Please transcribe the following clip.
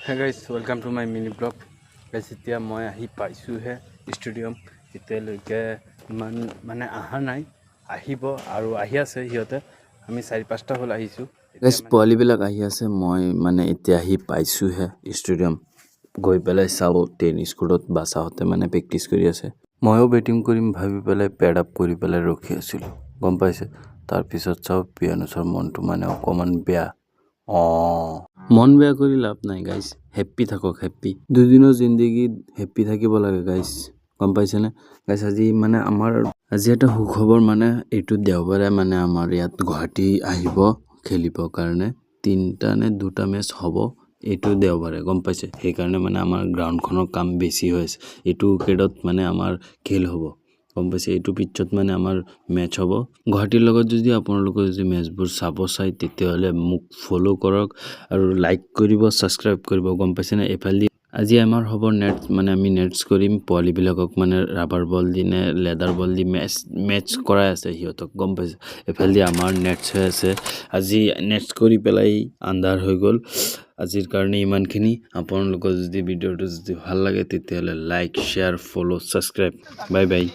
Hey guys, welcome to my mini blog. Guys, এতিয়া মই আহি পাইছোহে ষ্টেডিয়াম। এতিয়ালৈকে ইমান মানে অহা নাই, আহিব আৰু আহি আছে সিহঁতে। আমি 4-5টা হ'ল আহিছোঁ। গাইজ পোৱালিবিলাক আহি আছে, মই মানে এতিয়া আহি পাইছোঁহে ষ্টেডিয়াম। গৈ পেলাই চাওঁ টেনিছ কোৰ্টত বাছাহঁতে মানে প্ৰেক্টিছ কৰি আছে। ময়ো বেটিং কৰিম ভাবি পেলাই পেড আপ কৰি পেলাই ৰখি আছিলোঁ, গম পাইছে। তাৰপিছত চাওঁ পিয়ানুছৰ মনটো মানে অকণমান বেয়া। মন বেয়া কৰি লাভ নাই গাইজ, হেপ্পী থাকক, হেপ্পী। দুদিনৰ জিন্দগীত হেপ্পী থাকিব লাগে গাইজ, গম পাইছেনে। গাইজ আজি এটা সুখবৰ, মানে এইটো দেওবাৰে মানে আমাৰ ইয়াত গুৱাহাটী আহিব খেলিবৰ কাৰণে 3টা নে 2টা মেচ হ'ব এইটো দেওবাৰে, গম পাইছে। সেইকাৰণে মানে আমাৰ গ্ৰাউণ্ডখনৰ কাম বেছি হৈ আছে। এইটো উইকেটত মানে আমাৰ খেল হ'ব, গম পাইছে। এইটো পিটছত মানে আমাৰ মেচ হ'ব গুৱাহাটীৰ লগত। যদি আপোনালোকে যদি মেচবোৰ চাব চায় তেতিয়াহ'লে মোক ফ'ল' কৰক আৰু লাইক কৰিব, ছাবস্ক্ৰাইব কৰিব, গম পাইছেনে। এইফালে আজি আমাৰ হ'ব নেটছ, মানে আমি নেটছ কৰিম। পোৱালিবিলাকক মানে ৰাবাৰ বল দি নে লেডাৰ বল দি মেটছ কৰাই আছে সিহঁতক, গম পাইছে। এইফালে আমাৰ নেটছ হৈ আছে। আজি নেটছ কৰি পেলাই আন্ধাৰ হৈ গ'ল। আজিৰ কাৰণে ইমানখিনি। আপোনালোকৰ যদি ভিডিঅ'টো যদি ভাল লাগে তেতিয়াহ'লে like, share, follow', subscribe. Bye bye.